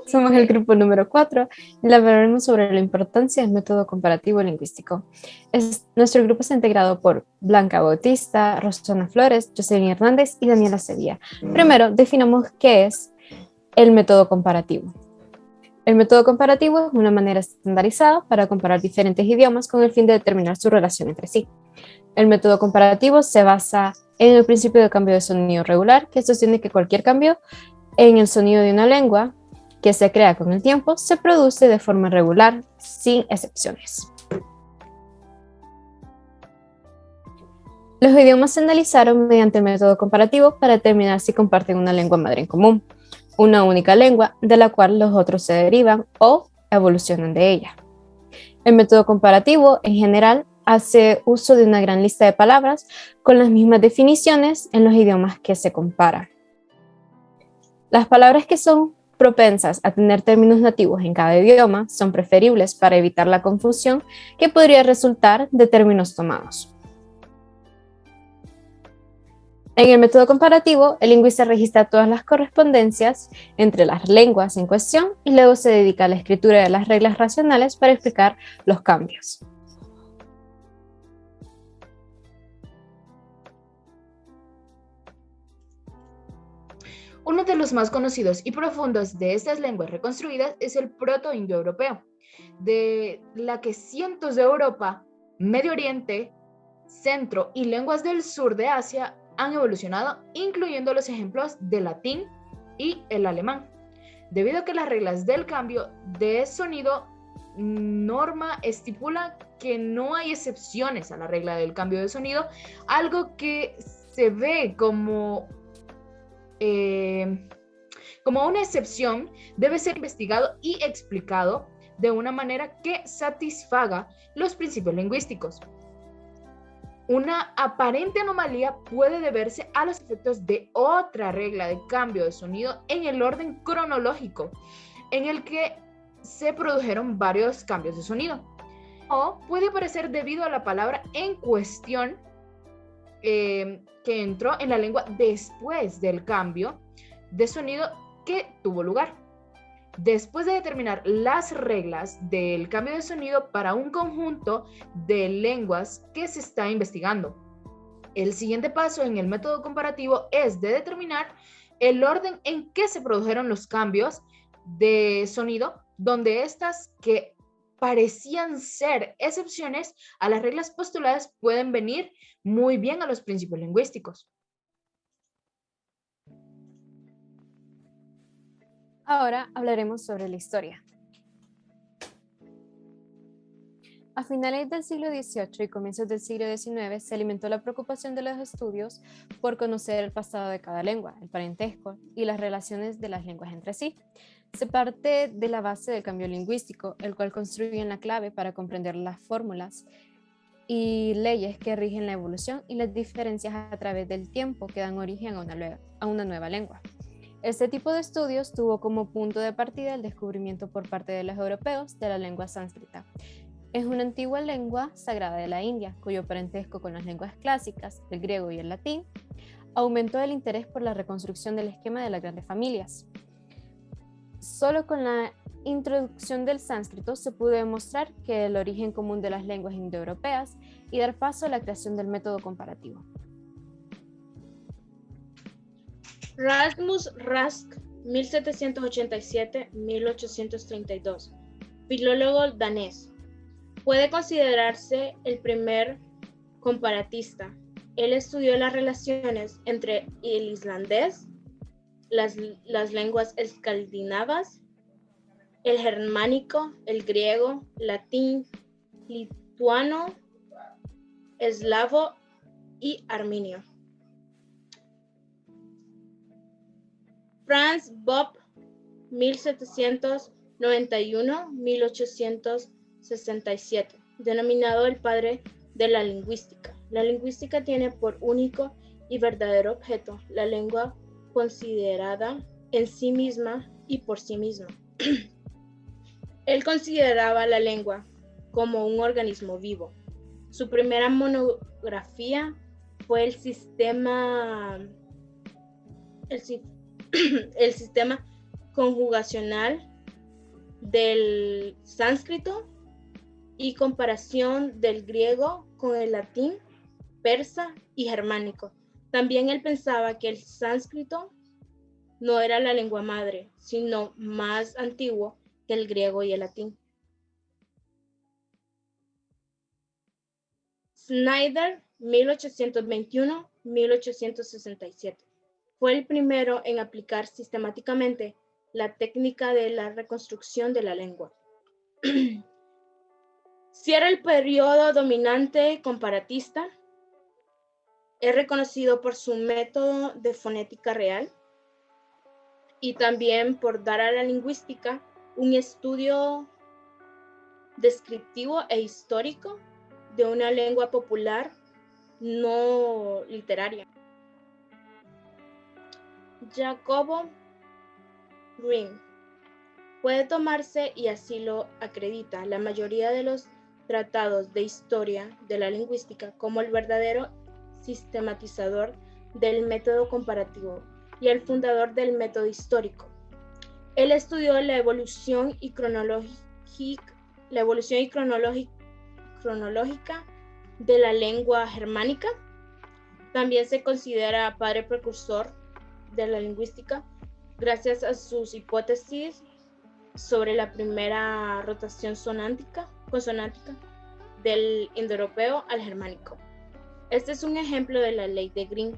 Somos el grupo número 4 y hablaremos sobre la importancia del método comparativo lingüístico. Nuestro grupo está integrado por Blanca Bautista, Rosana Flores, Jocelyn Hernández y Daniela Sevilla. Primero, definamos qué es el método comparativo. El método comparativo es una manera estandarizada para comparar diferentes idiomas con el fin de determinar su relación entre sí. El método comparativo se basa en el principio de cambio de sonido regular, que sostiene que cualquier cambio en el sonido de una lengua que se crea con el tiempo se produce de forma regular, sin excepciones. Los idiomas se analizaron mediante el método comparativo para determinar si comparten una lengua madre en común, una única lengua de la cual los otros se derivan o evolucionan de ella. El método comparativo, en general, hace uso de una gran lista de palabras con las mismas definiciones en los idiomas que se comparan. Las palabras que son propensas a tener términos nativos en cada idioma son preferibles para evitar la confusión que podría resultar de términos tomados. En el método comparativo, el lingüista registra todas las correspondencias entre las lenguas en cuestión y luego se dedica a la escritura de las reglas racionales para explicar los cambios. Uno de los más conocidos y profundos de estas lenguas reconstruidas es el proto-indoeuropeo, de la que cientos de Europa, Medio Oriente, Centro y lenguas del sur de Asia han evolucionado, incluyendo los ejemplos del latín y el alemán. Debido a que las reglas del cambio de sonido norma estipula que no hay excepciones a la regla del cambio de sonido, algo que se ve como una excepción debe ser investigado y explicado de una manera que satisfaga los principios lingüísticos. Una aparente anomalía puede deberse a los efectos de otra regla de cambio de sonido en el orden cronológico en el que se produjeron varios cambios de sonido. O puede aparecer debido a la palabra en cuestión que entró en la lengua después del cambio de sonido que tuvo lugar. Después de determinar las reglas del cambio de sonido para un conjunto de lenguas que se está investigando, el siguiente paso en el método comparativo es de determinar el orden en que se produjeron los cambios de sonido, donde estas que parecían ser excepciones a las reglas postuladas pueden venir muy bien a los principios lingüísticos. Ahora hablaremos sobre la historia. A finales del siglo XVIII y comienzos del siglo XIX se alimentó la preocupación de los estudios por conocer el pasado de cada lengua, el parentesco y las relaciones de las lenguas entre sí. Se parte de la base del cambio lingüístico, el cual constituye la clave para comprender las fórmulas y leyes que rigen la evolución y las diferencias a través del tiempo que dan origen a una nueva lengua. Este tipo de estudios tuvo como punto de partida el descubrimiento por parte de los europeos de la lengua sánscrita. Es una antigua lengua sagrada de la India, cuyo parentesco con las lenguas clásicas, el griego y el latín, aumentó el interés por la reconstrucción del esquema de las grandes familias. Solo con la introducción del sánscrito se pudo demostrar que el origen común de las lenguas indoeuropeas y dar paso a la creación del método comparativo. Rasmus Rask, 1787-1832, filólogo danés. Puede considerarse el primer comparatista. Él estudió las relaciones entre el islandés, las lenguas escandinavas, el germánico, el griego, latín, lituano, eslavo y armenio. Franz Bopp, 1791-1867, denominado el padre de la lingüística. La lingüística tiene por único y verdadero objeto la lengua considerada en sí misma y por sí misma. Él consideraba la lengua como un organismo vivo. Su primera monografía fue el sistema conjugacional del sánscrito y comparación del griego con el latín, persa y germánico. También él pensaba que el sánscrito no era la lengua madre, sino más antiguo que el griego y el latín. Snyder, 1821-1867. Fue el primero en aplicar sistemáticamente la técnica de la reconstrucción de la lengua. Si era el periodo dominante comparatista, es reconocido por su método de fonética real y también por dar a la lingüística un estudio descriptivo e histórico de una lengua popular no literaria. Jacobo Grimm puede tomarse, y así lo acredita, la mayoría de los tratados de historia de la lingüística como el verdadero sistematizador del método comparativo y el fundador del método histórico. Él estudió la evolución cronológica de la lengua germánica. También se considera padre precursor de la lingüística gracias a sus hipótesis sobre la primera rotación consonántica del indoeuropeo al germánico. Este es un ejemplo de la ley de Grimm.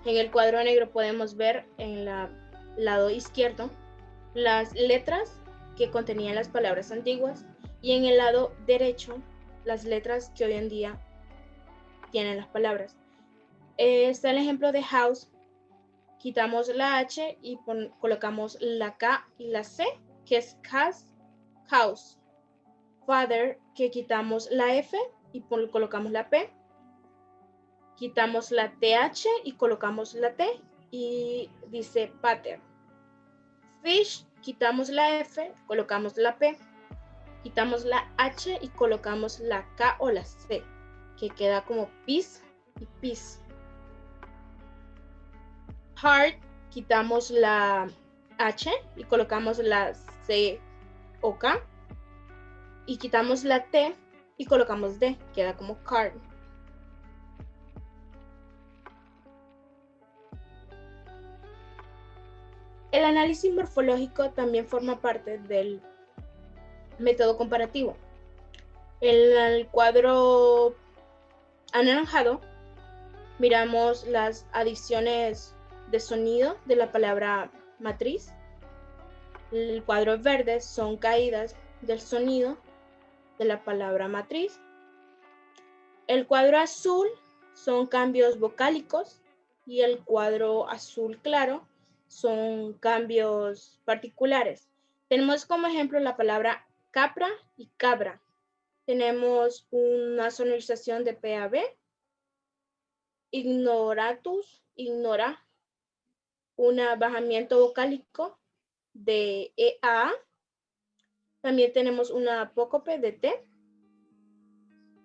En el cuadro negro podemos ver en el lado izquierdo las letras que contenían las palabras antiguas y en el lado derecho las letras que hoy en día tienen las palabras. Está el ejemplo de house. Quitamos la H y colocamos la K y la C, que es house. Father, que quitamos la F y colocamos la P. Quitamos la TH y colocamos la T y dice pater. Fish, quitamos la F, colocamos la P. Quitamos la H y colocamos la K o la C, que queda como peace y peace. Heart, quitamos la H y colocamos la C o K. Y quitamos la T y colocamos D, queda como card. El análisis morfológico también forma parte del método comparativo. En el cuadro anaranjado miramos las adiciones de sonido de la palabra matriz. El cuadro verde son caídas del sonido de la palabra matriz. El cuadro azul son cambios vocálicos y el cuadro azul claro son cambios particulares. Tenemos como ejemplo la palabra capra y cabra. Tenemos una sonorización de P a B. Ignoratus, ignora. Un bajamiento vocálico de E a A. También tenemos una apócope de T.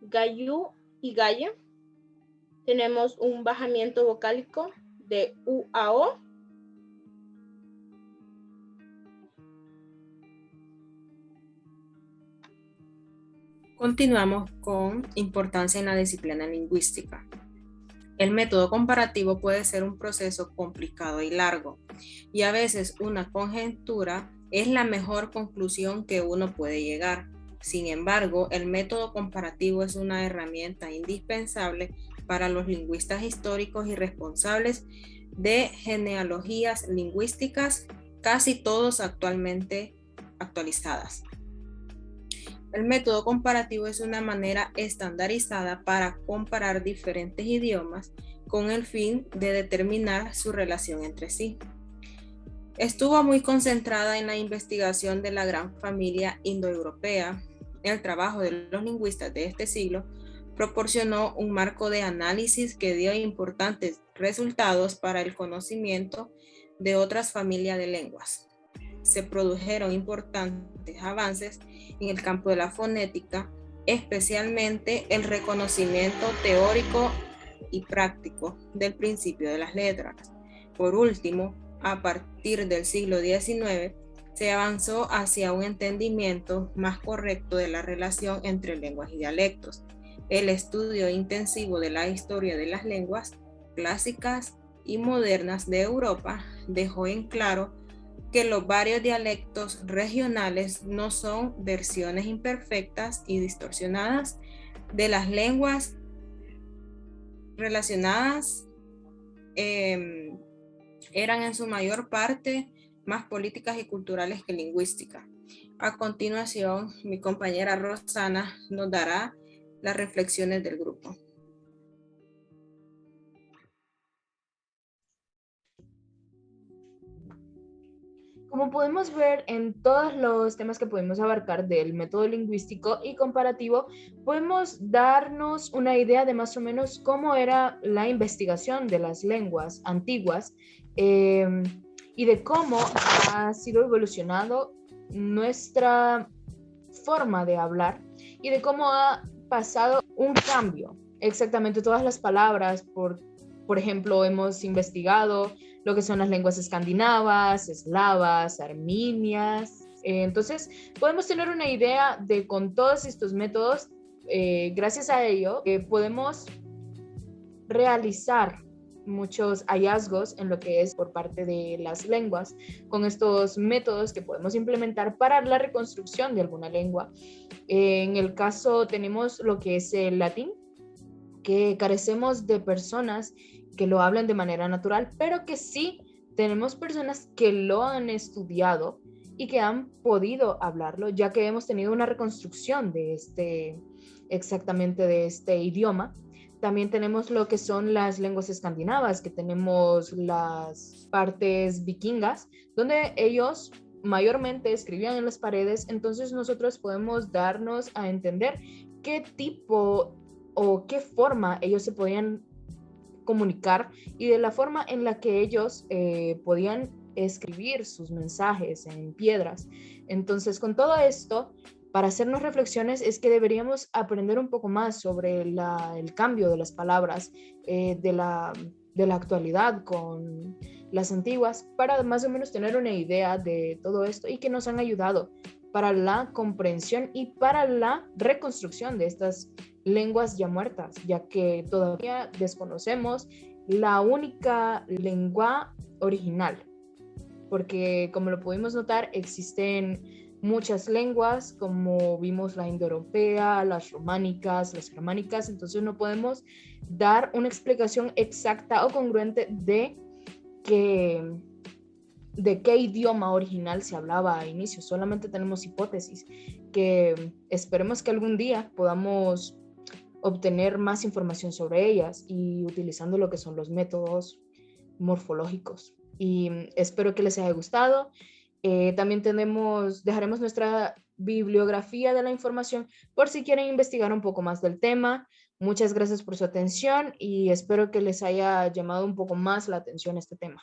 Gallú y galla. Tenemos un bajamiento vocálico de U a O. Continuamos con importancia en la disciplina lingüística. El método comparativo puede ser un proceso complicado y largo, y a veces una conjetura es la mejor conclusión que uno puede llegar. Sin embargo, el método comparativo es una herramienta indispensable para los lingüistas históricos y responsables de genealogías lingüísticas, casi todos actualmente actualizadas. El método comparativo es una manera estandarizada para comparar diferentes idiomas con el fin de determinar su relación entre sí. Estuvo muy concentrada en la investigación de la gran familia indoeuropea. El trabajo de los lingüistas de este siglo proporcionó un marco de análisis que dio importantes resultados para el conocimiento de otras familias de lenguas. Se produjeron importantes avances en el campo de la fonética, especialmente el reconocimiento teórico y práctico del principio de las letras. Por último, a partir del siglo XIX, se avanzó hacia un entendimiento más correcto de la relación entre lenguas y dialectos. El estudio intensivo de la historia de las lenguas clásicas y modernas de Europa dejó en claro que los varios dialectos regionales no son versiones imperfectas y distorsionadas de las lenguas relacionadas, eran en su mayor parte más políticas y culturales que lingüísticas. A continuación, mi compañera Rosana nos dará las reflexiones del grupo. Como podemos ver en todos los temas que podemos abarcar del método lingüístico y comparativo, podemos darnos una idea de más o menos cómo era la investigación de las lenguas antiguas y de cómo ha sido evolucionando nuestra forma de hablar y de cómo ha pasado un cambio. Exactamente todas las palabras, por ejemplo, hemos investigado lo que son las lenguas escandinavas, eslavas, armenias. Entonces, podemos tener una idea de con todos estos métodos, gracias a ello, podemos realizar muchos hallazgos en lo que es por parte de las lenguas con estos métodos que podemos implementar para la reconstrucción de alguna lengua. En el caso tenemos lo que es el latín, que carecemos de personas que lo hablan de manera natural, pero que sí tenemos personas que lo han estudiado y que han podido hablarlo, ya que hemos tenido una reconstrucción de exactamente de este idioma. También tenemos lo que son las lenguas escandinavas, que tenemos las partes vikingas, donde ellos mayormente escribían en las paredes, entonces nosotros podemos darnos a entender qué tipo o qué forma ellos se podían comunicar y de la forma en la que ellos podían escribir sus mensajes en piedras. Entonces, con todo esto, para hacernos reflexiones es que deberíamos aprender un poco más sobre el cambio de las palabras de la actualidad con las antiguas, para más o menos tener una idea de todo esto y que nos han ayudado para la comprensión y para la reconstrucción de estas lenguas ya muertas, ya que todavía desconocemos la única lengua original, porque como lo pudimos notar, existen muchas lenguas, como vimos la indoeuropea, las románicas, las germánicas, entonces no podemos dar una explicación exacta o congruente de qué idioma original se hablaba a inicio, solamente tenemos hipótesis que esperemos que algún día podamos obtener más información sobre ellas y utilizando lo que son los métodos morfológicos. Y espero que les haya gustado. También dejaremos nuestra bibliografía de la información por si quieren investigar un poco más del tema. Muchas gracias por su atención y espero que les haya llamado un poco más la atención este tema.